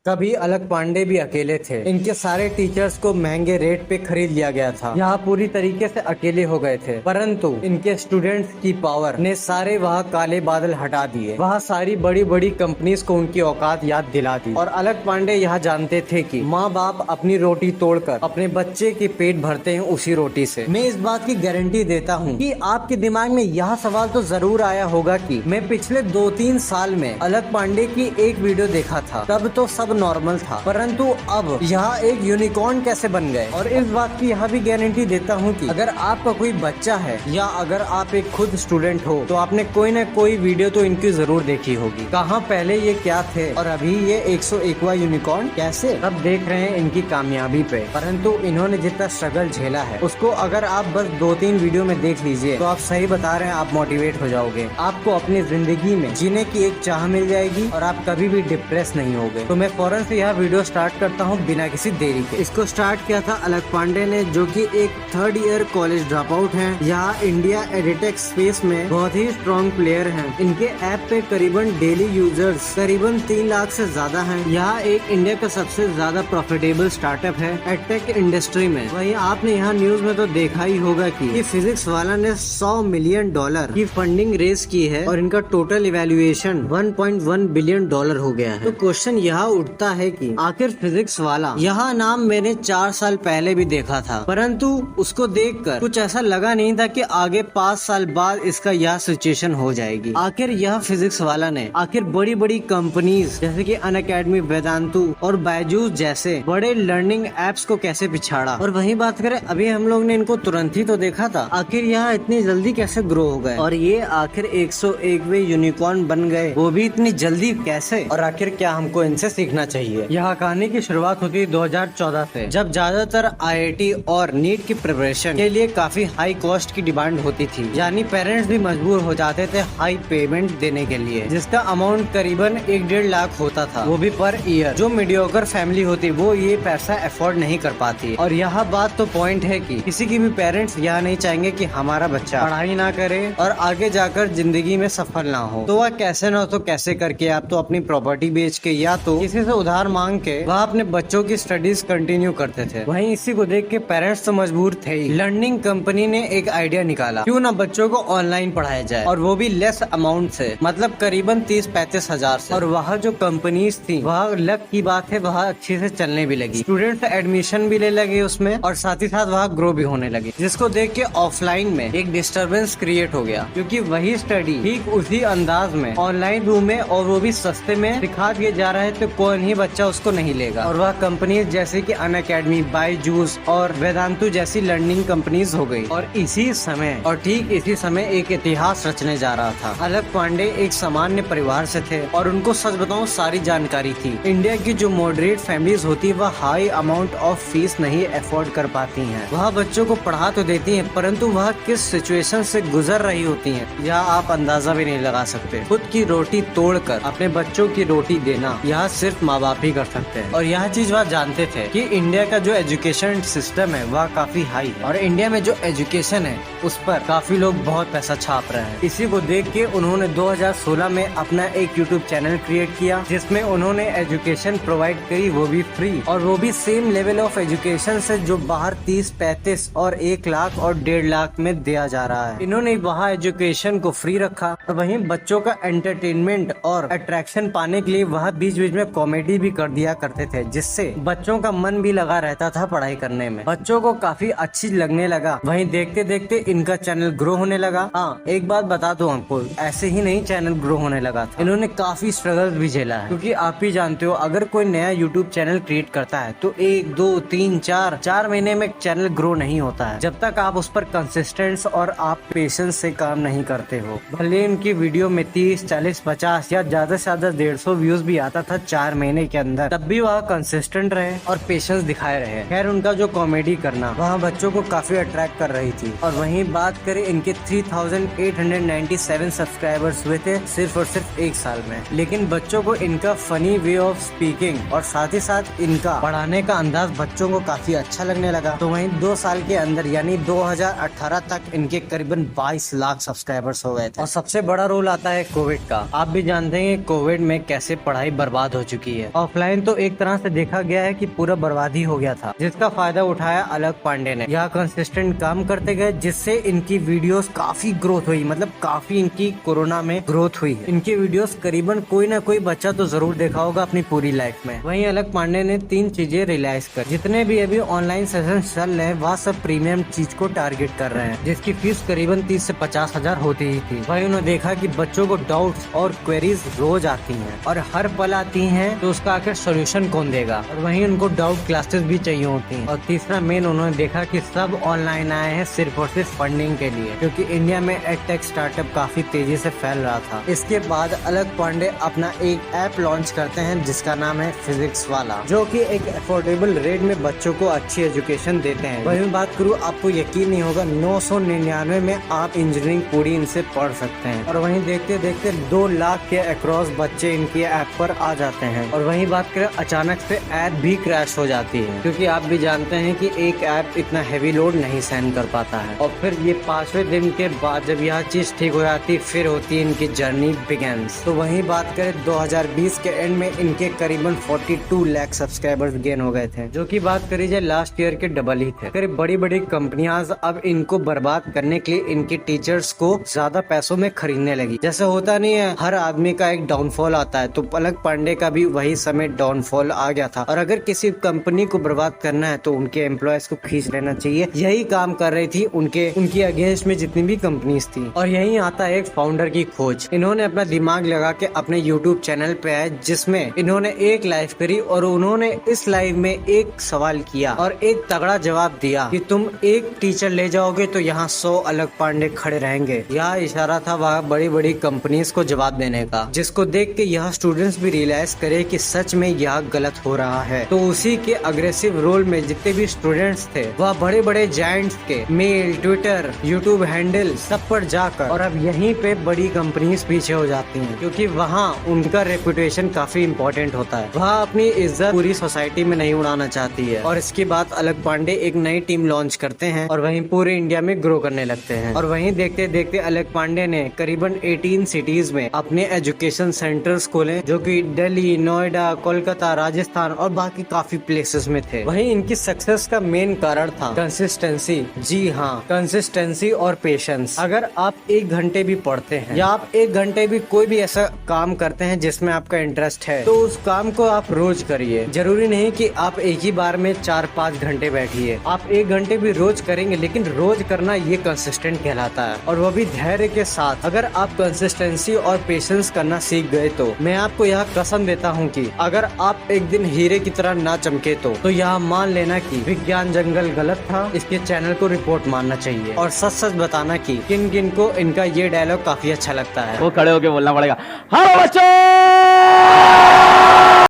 कभी अलग पांडे भी अकेले थे। इनके सारे टीचर्स को महंगे रेट पे खरीद लिया गया था। यहाँ पूरी तरीके से अकेले हो गए थे, परंतु इनके स्टूडेंट्स की पावर ने सारे वहाँ काले बादल हटा दिए। वहाँ सारी बड़ी बड़ी कंपनीज को उनकी औकात याद दिला दी। और अलग पांडे यहाँ जानते थे कि माँ बाप अपनी रोटी तोड़कर अपने बच्चे के पेट भरते हैं उसी रोटी से। मैं इस बात की गारंटी देता हूँ कि आपके दिमाग में यह सवाल तो जरूर आया होगा कि मैं पिछले 2-3 साल में अलग पांडे की एक वीडियो देखा था, तब तो सब नॉर्मल था, परंतु अब यहाँ एक यूनिकॉर्न कैसे बन गए। और इस बात की यहाँ भी गारंटी देता हूँ कि अगर आपका कोई बच्चा है या अगर आप एक खुद स्टूडेंट हो तो आपने कोई न कोई वीडियो तो इनकी जरूर देखी होगी। कहाँ पहले ये क्या थे और अभी ये 101वां यूनिकॉर्न कैसे। अब देख रहे हैं इनकी कामयाबी पे, परंतु इन्होंने जितना स्ट्रगल झेला है उसको अगर आप बस 2-3 वीडियो में देख लीजिए तो आप सही बता रहे हैं, आप मोटिवेट हो जाओगे। आपको अपनी जिंदगी में जीने की एक चाह मिल जाएगी और आप कभी भी डिप्रेस नहीं होगे। तो मैं फौरन से यह वीडियो स्टार्ट करता हूँ बिना किसी देरी के। इसको स्टार्ट किया था अलग पांडे ने, जो कि एक 3rd year college drop out है। यहाँ इंडिया एडिटेक स्पेस में बहुत ही स्ट्रॉन्ग प्लेयर हैं। इनके ऐप पे करीबन डेली यूजर्स करीबन 3 लाख से ज्यादा हैं। यहाँ एक इंडिया का सबसे ज्यादा प्रॉफिटेबल स्टार्टअप है एडटेक इंडस्ट्री में। वहीं आपने यहाँ न्यूज में तो देखा ही होगा कि फिजिक्स वाला ने $100 मिलियन की फंडिंग रेज की है और इनका टोटल इवैल्यूएशन $1.1 बिलियन हो गया है। तो क्वेश्चन यहाँ उठता है कि आखिर फिजिक्स वाला यह नाम मैंने 4 साल पहले भी देखा था, परंतु उसको देखकर कुछ ऐसा लगा नहीं था कि आगे 5 साल बाद इसका यह सिचुएशन हो जाएगी। आखिर यह फिजिक्स वाला ने आखिर बड़ी बड़ी कंपनीज जैसे कि अनअकैडमी, वेदांतु और बायजूस जैसे बड़े लर्निंग एप्स को कैसे पिछाड़ा। और वही बात करें, अभी हम लोग ने इनको तुरंत ही तो देखा था, आखिर यह इतनी जल्दी कैसे ग्रो हो गए और ये आखिर 101वें यूनिकॉर्न बन गए, वो भी इतनी जल्दी कैसे। और आखिर क्या हमको इनसे सीखना चाहिए। यह कहानी की शुरुआत होती है 2014 से, जब ज्यादातर IIT और नीट की प्रिपरेशन के लिए काफी हाई कॉस्ट की डिमांड होती थी। यानी पेरेंट्स भी मजबूर हो जाते थे हाई पेमेंट देने के लिए, जिसका अमाउंट करीबन 1-1.5 लाख होता था, वो भी पर ईयर। जो मीडियोकर फैमिली होती वो ये पैसा अफोर्ड नहीं कर पाती। और यह बात तो पॉइंट है कि किसी की भी पेरेंट्स यह नहीं चाहेंगे कि हमारा बच्चा पढ़ाई ना करे और आगे जाकर जिंदगी में सफल ना हो। तो वह कैसे ना तो कैसे करके आप तो अपनी प्रॉपर्टी बेच के या तो किसी से उधार मांग के वह अपने बच्चों की स्टडीज कंटिन्यू करते थे। वहीं इसी को देख के पेरेंट्स तो मजबूर थे ही। लर्निंग कंपनी ने एक आइडिया निकाला, क्यों ना बच्चों को ऑनलाइन पढ़ाया जाए और वो भी लेस अमाउंट से, मतलब करीबन 30-35 हजार से। और वह जो कंपनीज थी वह लक की बात है वह अच्छे से चलने भी लगी, स्टूडेंट्स एडमिशन भी ले लगे उसमें और साथ ही साथ वह ग्रो भी होने लगे, जिसको देख के ऑफलाइन में एक डिस्टर्बेंस क्रिएट हो गया, क्योंकि वही स्टडी ठीक उसी अंदाज में ऑनलाइन रूम में और वो भी सस्ते में सिखा दिए जा रहा है, तो कोई ही बच्चा उसको नहीं लेगा। और वह कंपनीज जैसे कि अनअकैडमी, बायजूस और वेदांतु जैसी लर्निंग कंपनीज हो गई। और इसी समय और ठीक इसी समय एक इतिहास रचने जा रहा था। अलग पांडे एक सामान्य परिवार से थे और उनको सच बताऊं सारी जानकारी थी। इंडिया की जो मॉडरेट फैमिलीज होती है वह हाई अमाउंट ऑफ फीस नहीं अफोर्ड कर पाती हैं। वह बच्चों को पढ़ा तो देती हैं, परंतु वह किस सिचुएशन से गुजर रही होती हैं यह आप अंदाजा भी नहीं लगा सकते। खुद की रोटी तोड़कर अपने बच्चों की रोटी देना यह सिर्फ माँ बाप ही कर सकते हैं। और यह चीज वह जानते थे कि इंडिया का जो एजुकेशन सिस्टम है वह काफी हाई है और इंडिया में जो एजुकेशन है उस पर काफी लोग बहुत पैसा छाप रहे हैं। इसी को देख के उन्होंने 2016 में अपना एक यूट्यूब चैनल क्रिएट किया, जिसमें उन्होंने एजुकेशन प्रोवाइड करी, वो भी फ्री, और वो भी सेम लेवल ऑफ एजुकेशन से जो बाहर 30-35 और 1 लाख और 1.5 लाख में दिया जा रहा है। इन्होंने वहाँ एजुकेशन को फ्री रखा और वहीं बच्चों का एंटरटेनमेंट और अट्रैक्शन पाने के लिए वह बीच बीच में कॉमेडी भी कर दिया करते थे, जिससे बच्चों का मन भी लगा रहता था पढ़ाई करने में। बच्चों को काफी अच्छी लगने लगा। वहीं देखते देखते इनका चैनल ग्रो होने लगा। हाँ, एक बात बता दूं आपको, ऐसे ही नहीं चैनल ग्रो होने लगा था, इन्होंने काफी स्ट्रगल भी झेला है। क्योंकि आप भी जानते हो अगर कोई नया यूट्यूब चैनल क्रिएट करता है तो 1, 2, 3, 4 महीने में चैनल ग्रो नहीं होता है, जब तक आप उस पर कंसिस्टेंस और आप पेशेंस से काम नहीं करते हो। भले इनकी वीडियो में 30, 40, 50 या ज्यादा से ज्यादा 150 व्यूज भी आता था 4 महीने के अंदर, तब भी वह कंसिस्टेंट रहे और पेशेंस दिखाए रहे। खैर, उनका जो कॉमेडी करना वहाँ बच्चों को काफी अट्रैक्ट कर रही थी। और वहीं बात करें, इनके 3897 सब्सक्राइबर्स हुए थे सिर्फ और सिर्फ 1 साल में। लेकिन बच्चों को इनका फनी वे ऑफ स्पीकिंग और साथ ही साथ इनका पढ़ाने का अंदाज बच्चों को काफी अच्छा लगने लगा। तो वहीं 2 साल के अंदर यानी 2018 तक इनके करीबन 22 लाख सब्सक्राइबर्स हो गए थे। और सबसे बड़ा रोल आता है कोविड का। आप भी जानते हैं कोविड में कैसे पढ़ाई बर्बाद हो चुकी जाती है। ऑफलाइन तो एक तरह से देखा गया है कि पूरा बर्बादी हो गया था, जिसका फायदा उठाया अलग पांडे ने। यहाँ कंसिस्टेंट काम करते गए, जिससे इनकी वीडियोस काफी ग्रोथ हुई, मतलब काफी इनकी कोरोना में ग्रोथ हुई है। इनकी वीडियोस करीबन कोई ना कोई बच्चा तो जरूर देखा होगा अपनी पूरी लाइफ में। वहीं अलग पांडे ने 3 चीजें रियलाइज कर, जितने भी अभी ऑनलाइन सेशन चल रहे हैं वह सब प्रीमियम चीज को टारगेट कर रहे हैं, जिसकी फीस करीबन 30 से 50 हजार होती ही थी। वहीं उन्होंने देखा कि बच्चों को डाउट्स और क्वेरीज रोज आती हैं और हर पल आती हैं, तो उसका आखिर सोल्यूशन कौन देगा। और वहीं उनको डाउट क्लासेस भी चाहिए होती हैं। और तीसरा मेन उन्होंने देखा कि सब ऑनलाइन आए हैं सिर्फ और सिर्फ फंडिंग के लिए, क्योंकि इंडिया में एडटेक स्टार्टअप काफी तेजी से फैल रहा था। इसके बाद अलग पांडे अपना एक ऐप लॉन्च करते हैं जिसका नाम है फिजिक्स वाला, जो कि एक अफोर्डेबल रेट में बच्चों को अच्छी एजुकेशन देते हैं। वहीं बात करूँ, आपको यकीन नहीं होगा 999 में आप इंजीनियरिंग पूरी इनसे पढ़ सकते हैं। और वहीं देखते देखते 2 लाख के अक्रॉस बच्चे इनकी ऐप पर आ जाते हैं। और वहीं बात करें, अचानक से ऐप भी क्रैश हो जाती है, क्योंकि आप भी जानते हैं कि एक ऐप इतना हैवी लोड नहीं सहन कर पाता है। और फिर ये 5वें दिन के बाद जब यह चीज ठीक हो जाती, फिर होती है इनकी जर्नी बिगिंस। तो वहीं बात करें 2020 के एंड में इनके करीबन 42 लाख सब्सक्राइबर्स गेन हो गए थे, जो कि बात करी जाए लास्ट ईयर के डबल ही थे। फिर बड़ी बड़ी कंपनियां अब इनको बर्बाद करने के लिए इनके टीचर्स को ज्यादा पैसों में खरीदने लगी। जैसे होता नहीं है, हर आदमी का एक डाउनफॉल आता है, तो पलक पांडे का भी वही समय डाउनफॉल आ गया था। और अगर किसी कंपनी को बर्बाद करना है तो उनके एम्प्लॉयज को खींच लेना चाहिए। यही काम कर रही थी उनकी अगेंस्ट में जितनी भी कंपनीज थी। और यही आता है एक फाउंडर की खोज। इन्होंने अपना दिमाग लगा के अपने यूट्यूब चैनल पे आए, जिसमें इन्होंने एक लाइव करी और उन्होंने इस लाइव में एक सवाल किया और एक तगड़ा जवाब दिया कि तुम एक टीचर ले जाओगे तो यहाँ 100 अलग पांडे खड़े रहेंगे। यह इशारा था वह बड़ी बड़ी कंपनीज को जवाब देने का, जिसको देख के यह स्टूडेंट्स भी रियलाइज करे कि सच में यह गलत हो रहा है। तो उसी के अग्रेसिव रोल में जितने भी स्टूडेंट्स थे वह बड़े बड़े जायंट्स के मेल, ट्विटर, यूट्यूब हैंडल सब पर जाकर, और अब यहीं पे बड़ी कंपनीज पीछे हो जाती हैं, क्योंकि वहाँ उनका रेपुटेशन काफी इम्पोर्टेंट होता है। वह अपनी इज्जत पूरी सोसाइटी में नहीं उड़ाना चाहती है। और इसके बाद अलग पांडे एक नई टीम लॉन्च करते हैं और वहीं पूरे इंडिया में ग्रो करने लगते हैं। और वहीं देखते देखते अलग पांडे ने करीबन 18 सिटीज में अपने एजुकेशन सेंटर्स खोले, जो कि दिल्ली, नोएडा, कोलकाता, राजस्थान और बाकी काफी प्लेसेस में थे। वहीं इनकी सक्सेस का मेन कारण था कंसिस्टेंसी। जी हाँ, कंसिस्टेंसी और पेशेंस। अगर आप 1 घंटे भी पढ़ते हैं या आप 1 घंटे भी कोई भी ऐसा काम करते हैं जिसमें आपका इंटरेस्ट है, तो उस काम को आप रोज करिए। जरूरी नहीं कि आप एक ही बार में 4-5 घंटे बैठिए। आप 1 घंटे भी रोज करेंगे, लेकिन रोज करना ये कंसिस्टेंट कहलाता है, और वो भी धैर्य के साथ। अगर आप कंसिस्टेंसी और पेशेंस करना सीख गए तो मैं आपको यह कसम देता हूँ कि अगर आप एक दिन हीरे की तरह ना चमके तो यह मान लेना कि विज्ञान जंगल गलत था। इसके चैनल को रिपोर्ट मारना चाहिए और सच सच बताना कि किन किन को इनका ये डायलॉग काफी अच्छा लगता है। वो खड़े होके बोलना पड़ेगा, हेलो बच्चों।